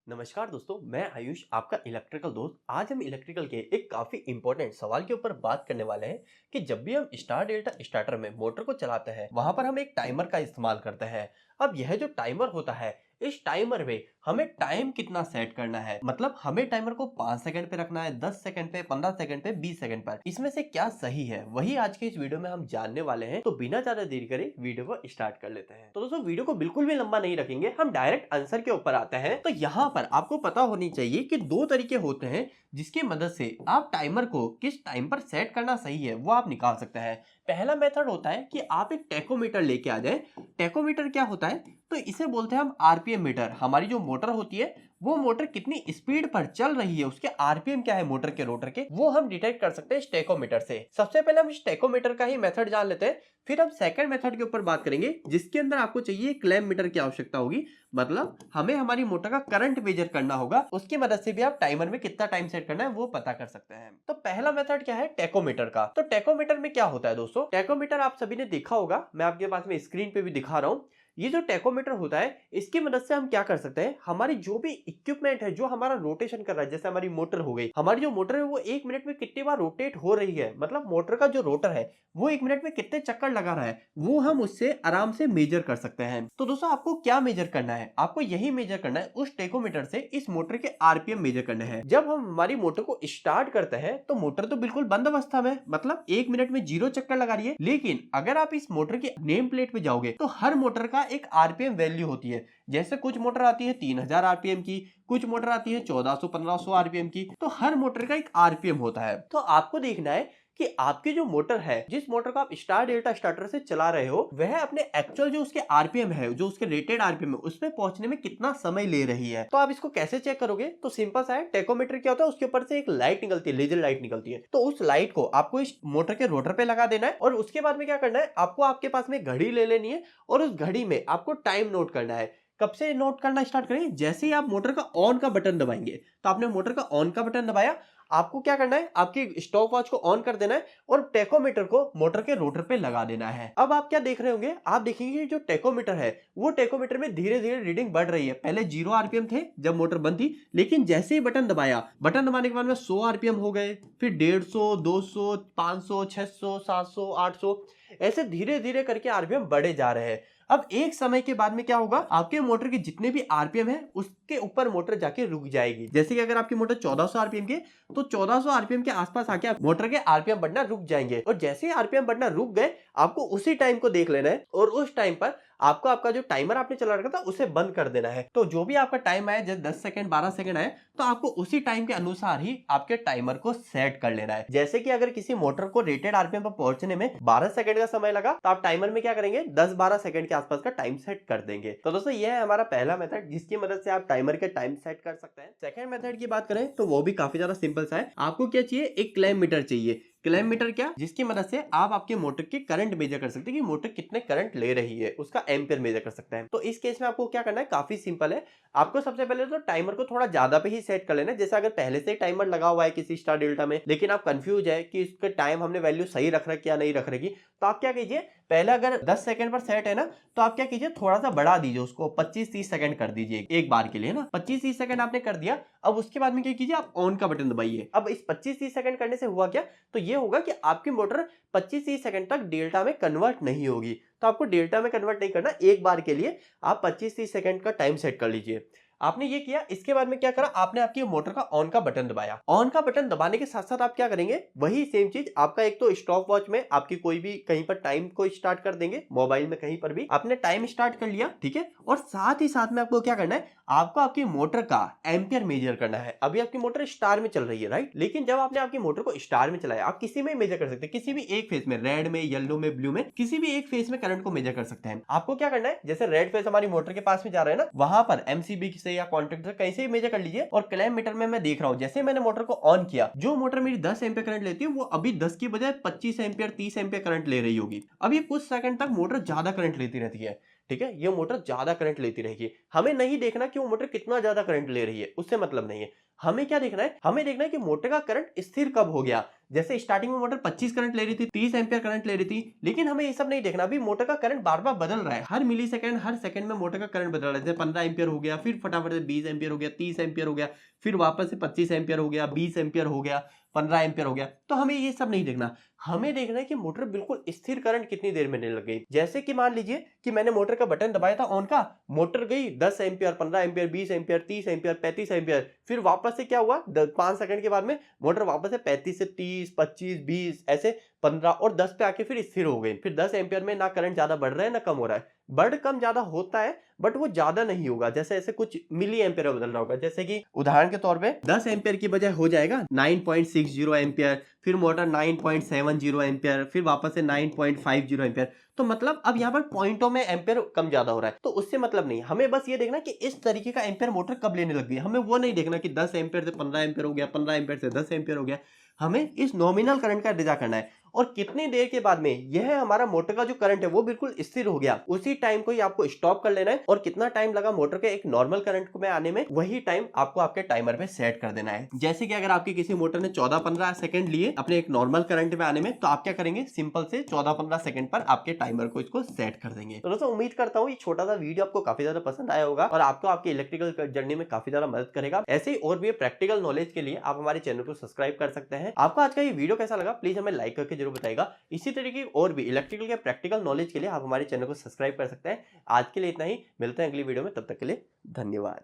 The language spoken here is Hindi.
नमस्कार दोस्तों, मैं आयुष आपका इलेक्ट्रिकल दोस्त। आज हम इलेक्ट्रिकल के एक काफी इंपॉर्टेंट सवाल के ऊपर बात करने वाले हैं कि जब भी हम स्टार डेल्टा स्टार्टर में मोटर को चलाते हैं वहां पर हम एक टाइमर का इस्तेमाल करते हैं। अब यह जो टाइमर होता है, इस टाइमर में हमें टाइम कितना सेट करना है, मतलब हमें टाइमर को 5 सेकंड पे रखना है, 10 सेकंड पे, 15 सेकंड पे, 20 सेकंड पर। इसमें से क्या सही है वही आज के इस वीडियो में हम जानने वाले हैं। तो बिना ज्यादा देरी करे वीडियो को स्टार्ट कर लेते हैं। तो दोस्तों, वीडियो को बिल्कुल भी लंबा नहीं रखेंगे, हम डायरेक्ट आंसर के ऊपर आते हैं। तो यहाँ पर आपको पता होनी चाहिए कि दो तरीके होते हैं जिसकी मदद से आप टाइमर को किस टाइम पर सेट करना सही है वो आप निकाल सकते हैं। पहला मेथड होता है कि आप एक टेकोमीटर लेके आ जाए। टेकोमीटर क्या होता है? तो इसे बोलते हैं हम आरपीएम मीटर। हमारी जो मोटर होती है वो मोटर कितनी स्पीड पर चल रही है, उसके आरपीएम क्या है मोटर के, रोटर के, वो हम डिटेक्ट कर सकते हैं इस टेकोमीटर से। सबसे पहले हम इस टेकोमीटर का ही मेथड जान लेते हैं, फिर हम सेकंड मेथड के ऊपर बात करेंगे जिसके अंदर आपको चाहिए क्लैम्प मीटर की आवश्यकता होगी। मतलब हमें हमारी मोटर का करंट मेजर करना होगा, उसकी मदद से भी आप टाइमर में कितना टाइम सेट करना है वो पता कर सकते हैं। तो पहला मेथड क्या है? टेकोमीटर का। तो टेकोमीटर में क्या होता है दोस्तों? टेकोमीटर आप सभी ने देखा होगा, मैं आपके पास में स्क्रीन पे भी दिखा रहा हूं। ये जो टेकोमीटर होता है इसकी मदद से हम क्या कर सकते हैं, हमारी जो भी इक्विपमेंट है जो हमारा रोटेशन कर रहा है, जैसे हमारी मोटर हो गई, हमारी जो मोटर है वो 1 मिनट में कितनी बार रोटेट हो रही है, मतलब मोटर का जो रोटर है वो 1 मिनट में कितने चक्कर लगा रहा है, वो हम उससे आराम से मेजर कर सकते हैं। तो दोस्तों, आपको क्या मेजर करना है? आपको यही मेजर करना है, उस टेकोमीटर से इस मोटर के आरपीएम मेजर करने हैं। जब हम हमारी मोटर को स्टार्ट करते हैं तो मोटर तो बिल्कुल बंद अवस्था में, मतलब 1 मिनट में 0 चक्कर लगा रही है। लेकिन अगर आप इस मोटर की नेम प्लेट पे जाओगे तो हर मोटर का एक आरपीएम वैल्यू होती है। जैसे कुछ मोटर आती है 3000 आरपीएम की, कुछ मोटर आती है 1400-1500 आरपीएम की। तो हर मोटर का एक आरपीएम होता है। तो आपको देखना है कि आपकी जो मोटर है, जिस मोटर को आप स्टार डेल्टा स्टार्टर से चला रहे हो, वह अपने एक्चुअल जो उसके आरपीएम है, जो उसके रेटेड आरपीएम है, उसमें पहुंचने में कितना समय ले रही है। तो आप इसको कैसे चेक करोगे? तो सिंपल सा है, टेकोमीटर क्या होता है, उसके ऊपर से एक लाइट निकलती है, लेजर लाइट निकलती है। तो उस लाइट को आपको इस मोटर के रोटर पे लगा देना है और उसके बाद में क्या करना है, आपको आपके पास में घड़ी ले लेनी है और उस घड़ी में आपको टाइम नोट करना है। कब से नोट करना स्टार्ट करें? जैसे ही आप मोटर का ऑन का बटन दबाएंगे, तो आपने मोटर का ऑन का बटन दबाया, आपको क्या करना है, आपकी स्टॉप वॉच को ऑन कर देना है और टेकोमीटर को मोटर के रोटर पे लगा देना है। अब आप क्या देख रहे होंगे? आप देखेंगे जो टेकोमीटर है वो टेकोमीटर में धीरे धीरे रीडिंग बढ़ रही है। पहले 0 आरपीएम थे जब मोटर बंद थी, लेकिन जैसे ही बटन दबाया, बटन दबाने के बाद में 100 आरपीएम हो गए, फिर 150, 200, 500, 600, 700, 800, ऐसे धीरे धीरे करके आरपीएम बढ़े जा रहे हैं। अब एक समय के बाद में क्या होगा, आपके मोटर के जितने भी आरपीएम है उसके ऊपर मोटर जाके रुक जाएगी। जैसे कि अगर आपकी मोटर 1400 आरपीएम के, तो 1400 आरपीएम के आसपास आके मोटर के आरपीएम बढ़ना रुक जाएंगे। और जैसे ही आरपीएम बढ़ना रुक गए, आपको उसी टाइम को देख लेना है और उस टाइम पर आपको आपका जो टाइमर आपने चला रखा था उसे बंद कर देना है। तो जो भी आपका टाइम आया, जैसे 10 सेकंड, 12 सेकंड आए, तो आपको उसी टाइम के अनुसार ही आपके टाइमर को सेट कर लेना है। जैसे कि अगर किसी मोटर को रेटेड आरपीएम पर पहुंचने में 12 सेकंड का समय लगा, तो आप टाइमर में क्या करेंगे, 10-12 सेकंड के आसपास का टाइम सेट कर देंगे। तो दोस्तों, यह है हमारा पहला मेथड जिसकी मदद से आप टाइमर के टाइम सेट कर सकते हैं। सेकंड मेथड की बात करें तो वो भी काफी ज्यादा सिंपल सा है। आपको क्या चाहिए? एक क्लैम्प मीटर चाहिए। क्लैम्प मीटर क्या? जिसकी मदद से आप आपके मोटर के करंट मेजर कर सकते हैं कि मोटर कितने करंट ले रही है, उसका एम्पियर मेजर कर सकते हैं। तो इस केस में आपको क्या करना है, काफी सिंपल है। आपको सबसे पहले तो टाइमर को थोड़ा ज्यादा पे ही सेट कर लेना है। जैसे अगर पहले से ही टाइमर लगा हुआ है किसी स्टार डेल्टा में, लेकिन आप कंफ्यूज है कि इसका टाइम हमने वैल्यू सही रख रखी या नहीं रख रखी, तो आप क्या कीजिए, पहले अगर 10 सेकंड पर सेट है ना, तो आप क्या कीजिए, थोड़ा सा बढ़ा दीजिए, उसको 25-30 सेकंड कर दीजिए एक बार के लिए ना। 25-30 सेकंड आपने कर दिया। अब उसके बाद में क्या कीजिए, आप ऑन का बटन दबाइए। अब इस 25-30 सेकंड करने से हुआ क्या, तो ये होगा कि आपकी मोटर 25-30 सेकंड तक डेल्टा में कन्वर्ट नहीं होगी। तो आपको डेल्टा में कन्वर्ट नहीं करना, एक बार के लिए आप 25-30 सेकंड का टाइम सेट कर लीजिए। आपने ये किया, इसके बाद में क्या करा, आपने आपकी मोटर का ऑन का बटन दबाया। ऑन का बटन दबाने के साथ साथ आप क्या करेंगे, वही सेम चीज आपका एक तो स्टॉप वॉच में आपकी कोई भी कहीं पर टाइम को स्टार्ट कर देंगे, मोबाइल में कहीं पर भी आपने टाइम स्टार्ट कर लिया, ठीक है। और साथ ही साथ में आपको क्या करना है, आपको आपकी मोटर का एम्पियर मेजर करना है। अभी आपकी मोटर स्टार में चल रही है, राइट, लेकिन जब आपने आपकी मोटर को स्टार में चलाया, आप किसी में मेजर कर सकते हैं, किसी भी एक फेस में, रेड में, येलो में, ब्लू में, किसी भी एक फेस में करंट को मेजर कर सकते हैं। आपको क्या करना है, जैसे रेड फेस हमारी मोटर के पास में जा रहा है ना, वहां पर एमसीबी से या कॉन्टेक्ट से कहीं से भी मेजर कर लीजिए। और क्लैम्प मीटर में मैं देख रहा हूं, जैसे मैंने मोटर को ऑन किया, जो मोटर मेरी 10 एम्पियर करंट लेती है वो अभी 10 की बजाय 25 एम्पियर, 30 एम्पियर करंट ले रही होगी। अब ये कुछ सेकंड तक मोटर ज्यादा करंट लेती रहती है, ठीक है, ये मोटर ज्यादा करंट लेती रहेगी। हमें नहीं देखना कि वो मोटर कितना ज्यादा करंट ले रही है, उससे मतलब नहीं है। हमें क्या देखना है, हमें देखना है कि मोटर का करंट स्थिर कब हो गया। जैसे स्टार्टिंग में मोटर 25 करंट ले रही थी, 30 एम्पियर करंट ले रही थी, लेकिन हमें ये सब नहीं देखना। अभी मोटर का करंट बार बार बदल रहा है, हर मिली सेकंड हर सेकंड में मोटर का करंट बदल रहा है। जैसे 15 एम्पियर हो गया, फिर फटाफट से 20 एम्पियर हो गया, 30 एम्पियर हो गया, फिर वापस से 25 एम्पियर हो गया, 20 एम्पियर हो गया, 15 एम्पियर हो गया। तो हमें ये सब नहीं देखना, हमें देखना है कि मोटर बिल्कुल स्थिर करंट कितनी देर में देने लग गई। जैसे कि मान लीजिए कि मैंने मोटर का बटन दबाया था ऑन का, मोटर गई 10 ampere, 15 ampere, 20 ampere, 30 ampere, 35 ampere, फिर वापस से क्या हुआ 5 सेकंड के बाद में मोटर वापस से 35 से 30, 25, 20 ऐसे 15 और 10 पे आके फिर स्थिर हो गई। फिर 10 एम्पियर में ना करंट ज्यादा बढ़ रहा है ना कम हो रहा है, बढ़ कम ज्यादा होता है बट वो ज्यादा नहीं होगा। जैसे ऐसे कुछ मिली एम्पियर में बदल रहा होगा। जैसे कि उदाहरण के तौर पे 10 एम्पियर की बजाय हो जाएगा 9.60 एम्पियर, फिर मोटर 9.70 एम्पियर, फिर वापस से 9.50 एम्पियर। तो मतलब अब यहाँ पर पॉइंटों में एम्पियर कम ज्यादा हो रहा है, तो उससे मतलब नहीं। हमें बस ये देखना कि इस तरीके का एम्पियर मोटर कब लेने लग गई। हमें वो नहीं देखना कि 10 एम्पियर से 15 एम्पियर हो गया, 15 एम्पियर से 10 एम्पियर हो गया। हमें इस नॉमिनल करंट का इंतजार करना है और कितनी देर के बाद में यह हमारा मोटर का जो करंट है वो बिल्कुल स्थिर हो गया, उसी टाइम को ही आपको स्टॉप कर लेना है। और कितना टाइम लगा मोटर के एक नॉर्मल करंट में आने में, वही टाइम आपको आपके टाइमर पे सेट कर देना है। जैसे कि अगर आपकी किसी मोटर ने 14-15 सेकंड लिए अपने एक नॉर्मल करंट में आने में, तो आप क्या करेंगे, सिंपल से 14-15 सेकंड पर आपके टाइमर को इसको सेट कर देंगे। तो दोस्तों उम्मीद करता हूँ ये छोटा सा वीडियो आपको काफी ज्यादा पसंद आया होगा और आपको आपके इलेक्ट्रिकल जर्नी में काफी ज्यादा मदद करेगा। ऐसे ही और भी प्रैक्टिकल नॉलेज के लिए आप हमारे चैनल को सब्सक्राइब कर सकते हैं। आपको आज का ये वीडियो कैसा लगा प्लीज हमें लाइक करके जरूर बताइएगा। इसी तरीके और भी इलेक्ट्रिकल के प्रैक्टिकल नॉलेज के लिए आप हमारे चैनल को सब्सक्राइब कर सकते हैं। आज के लिए इतना ही, मिलते हैं अगली वीडियो में, तब तक के लिए धन्यवाद।